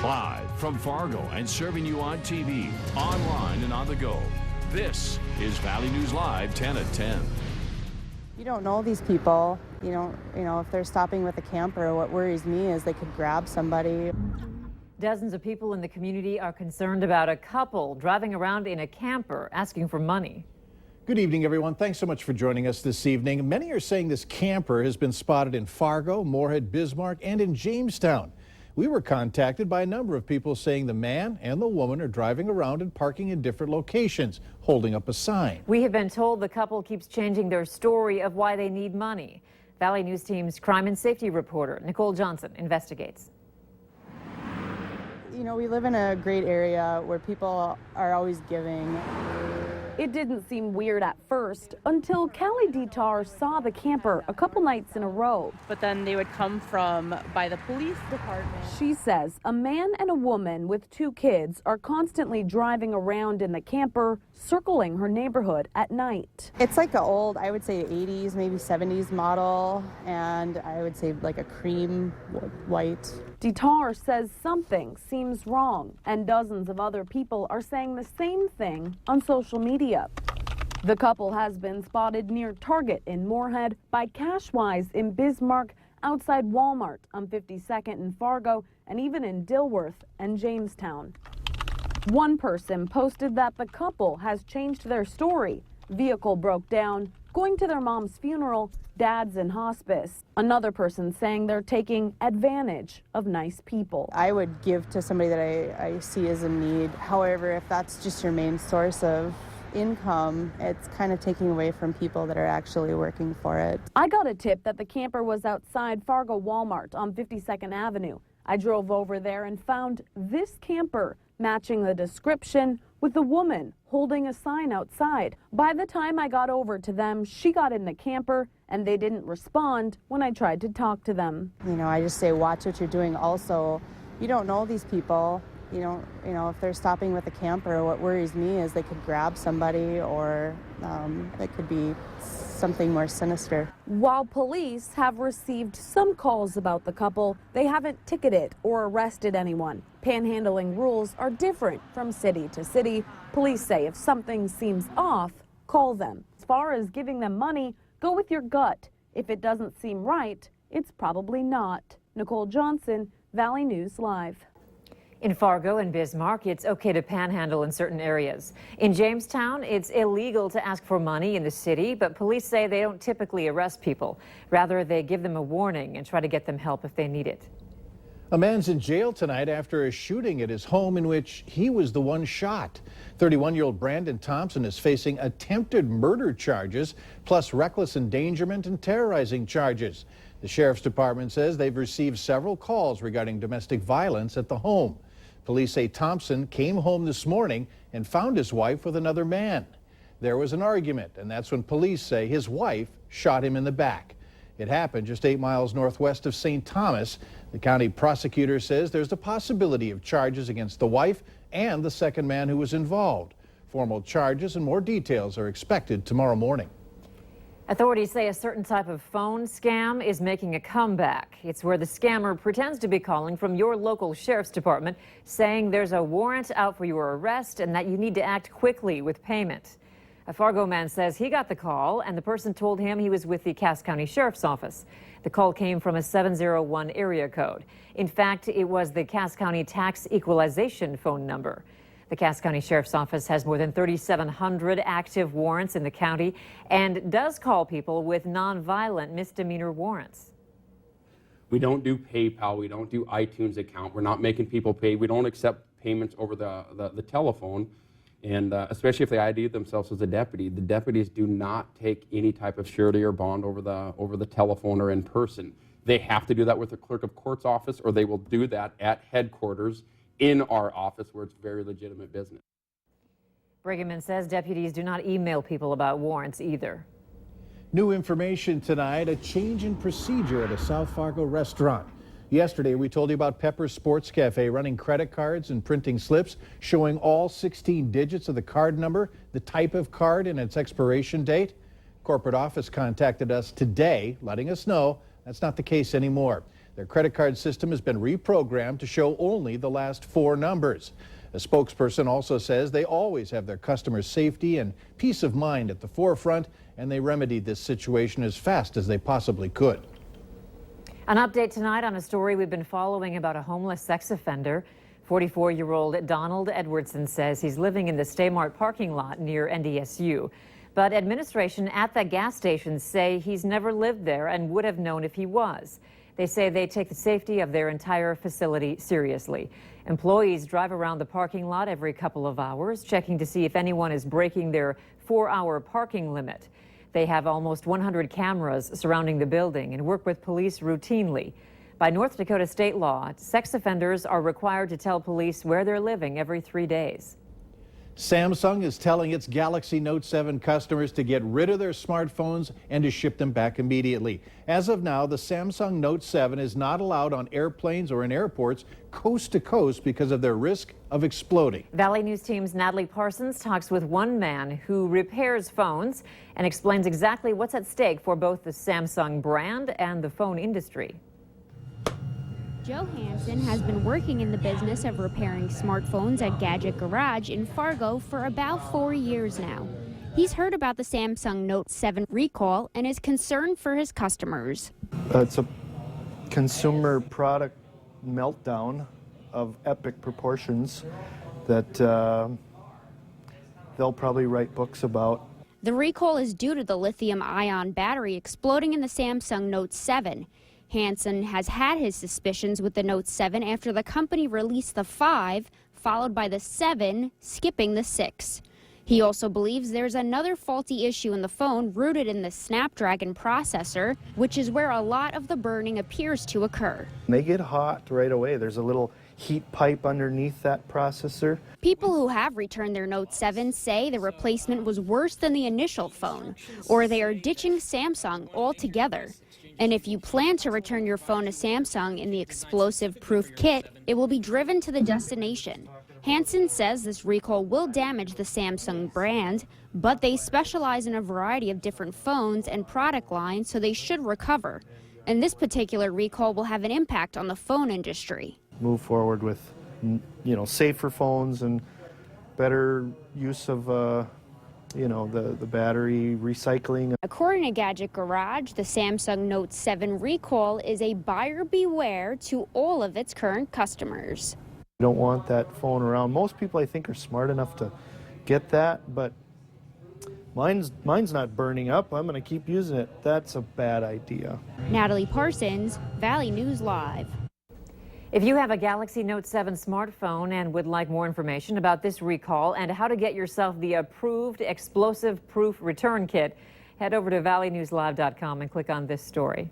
Live from Fargo and serving you on TV, online and on the go. This is Valley News Live 10 at 10. You don't know these people. You know, if they're stopping with a camper, what worries me is they could grab somebody. Dozens of people in the community are concerned about a couple driving around in a camper asking for money. Good evening, everyone. Thanks so much for joining us this evening. Many are saying this camper has been spotted in Fargo, Moorhead, Bismarck, and in Jamestown. We were contacted by a number of people saying the man and the woman are driving around and parking in different locations, holding up a sign. We have been told the couple keeps changing their story of why they need money. Valley News Team's crime and safety reporter, Nicole Johnson, investigates. You know, we live in a great area where people are always giving. It didn't seem weird at first until Callie Dietar saw the camper a couple nights in a row. But then they would come from by the police department. She says a man and a woman with 2 kids are constantly driving around in the camper, circling her neighborhood at night. It's like an old, I would say 80s, maybe 70s model, and I would say like a cream white. Dietar says something seems wrong, and dozens of other people are saying the same thing on social media. The couple has been spotted near Target in Moorhead, by Cashwise in Bismarck, outside Walmart on 52nd in Fargo, and even in Dilworth and Jamestown. One person posted that the couple has changed their story. Vehicle broke down, going to their mom's funeral, dad's in hospice. Another person saying they're taking advantage of nice people. I would give to somebody that I see as in need. However, if that's just your main source of income, it's kind of taking away from people that are actually working for it. I got a tip that the camper was outside Fargo Walmart on 52nd Avenue. I drove over there and found this camper matching the description, with the woman holding a sign outside. By the time I got over to them, she got in the camper and they didn't respond when I tried to talk to them. You know, I just say watch what you're doing. Also, you don't know these people. You know, if they're stopping with a camper, what worries me is they could grab somebody, or it could be something more sinister. While police have received some calls about the couple, they haven't ticketed or arrested anyone. Panhandling rules are different from city to city. Police say if something seems off, call them. As far as giving them money, go with your gut. If it doesn't seem right, it's probably not. Nicole Johnson, Valley News Live. In Fargo and Bismarck, it's okay to panhandle in certain areas. In Jamestown, it's illegal to ask for money in the city, but police say they don't typically arrest people. Rather, they give them a warning and try to get them help if they need it. A man's in jail tonight after a shooting at his home in which he was the one shot. 31-year-old Brandon Thompson is facing attempted murder charges, plus reckless endangerment and terrorizing charges. The sheriff's department says they've received several calls regarding domestic violence at the home. Police say Thompson came home this morning and found his wife with another man. There was an argument, and that's when police say his wife shot him in the back. It happened just 8 miles northwest of St. Thomas. The county prosecutor says there's a possibility of charges against the wife and the second man who was involved. Formal charges and more details are expected tomorrow morning. Authorities say a certain type of phone scam is making a comeback. It's where the scammer pretends to be calling from your local sheriff's department, saying there's a warrant out for your arrest and that you need to act quickly with payment. A Fargo man says he got the call and the person told him he was with the Cass County Sheriff's Office. The call came from a 701 area code. In fact, it was the Cass County Tax Equalization phone number. The Cass County Sheriff's Office has more than 3,700 active warrants in the county and does call people with nonviolent misdemeanor warrants. We don't do PayPal. We don't do iTunes account. We're not making people pay. We don't accept payments over the telephone. And especially if they ID themselves as a deputy, the deputies do not take any type of surety or bond over the telephone or in person. They have to do that with the clerk of court's office, or they will do that at headquarters in our office where it's very legitimate business. Brigham says deputies do not email people about warrants either. New information tonight, a change in procedure at a South Fargo restaurant. Yesterday, we told you about Pepper's Sports Cafe running credit cards and printing slips showing all 16 digits of the card number, the type of card, and its expiration date. Corporate office contacted us today, letting us know that's not the case anymore. Their credit card system has been reprogrammed to show only the last 4 numbers. A spokesperson also says they always have their customers' safety and peace of mind at the forefront, and they remedied this situation as fast as they possibly could. An update tonight on a story we've been following about a homeless sex offender. 44-year-old Donald Edwardson says he's living in the Mart parking lot near NDSU. But administration at that gas station say he's never lived there and would have known if he was. They say they take the safety of their entire facility seriously. Employees drive around the parking lot every couple of hours, checking to see if anyone is breaking their 4-hour parking limit. They have almost 100 cameras surrounding the building and work with police routinely. By North Dakota state law, sex offenders are required to tell police where they're living every 3 days. Samsung is telling its Galaxy Note 7 customers to get rid of their smartphones and to ship them back immediately. As of now, the Samsung Note 7 is not allowed on airplanes or in airports coast to coast because of their risk of exploding. Valley News Team's Natalie Parsons talks with one man who repairs phones and explains exactly what's at stake for both the Samsung brand and the phone industry. Joe Hansen has been working in the business of repairing smartphones at Gadget Garage in Fargo for about 4 years now. He's heard about the Samsung Note 7 recall and is concerned for his customers. It's a consumer product meltdown of epic proportions that they'll probably write books about. The recall is due to the lithium-ion battery exploding in the Samsung Note 7. Hansen has had his suspicions with the Note 7 after the company released the 5, followed by the 7, skipping the 6. He also believes there's another faulty issue in the phone rooted in the Snapdragon processor, which is where a lot of the burning appears to occur. They get hot right away. There's a little heat pipe underneath that processor. People who have returned their Note 7 say the replacement was worse than the initial phone, or they are ditching Samsung altogether. And if you plan to return your phone to Samsung in the explosive-proof kit, it will be driven to the destination. Hansen says this recall will damage the Samsung brand, but they specialize in a variety of different phones and product lines, so they should recover. And this particular recall will have an impact on the phone industry. Move forward with, safer phones and better use of the battery recycling. According to Gadget Garage, the Samsung Note 7 recall is a buyer beware to all of its current customers. You don't want that phone around. Most people, I think, are smart enough to get that, but mine's not burning up. I'm going to keep using it. That's a bad idea. Natalie Parsons, Valley News Live. If you have a Galaxy Note 7 smartphone and would like more information about this recall and how to get yourself the approved explosive-proof return kit, head over to valleynewslive.com and click on this story.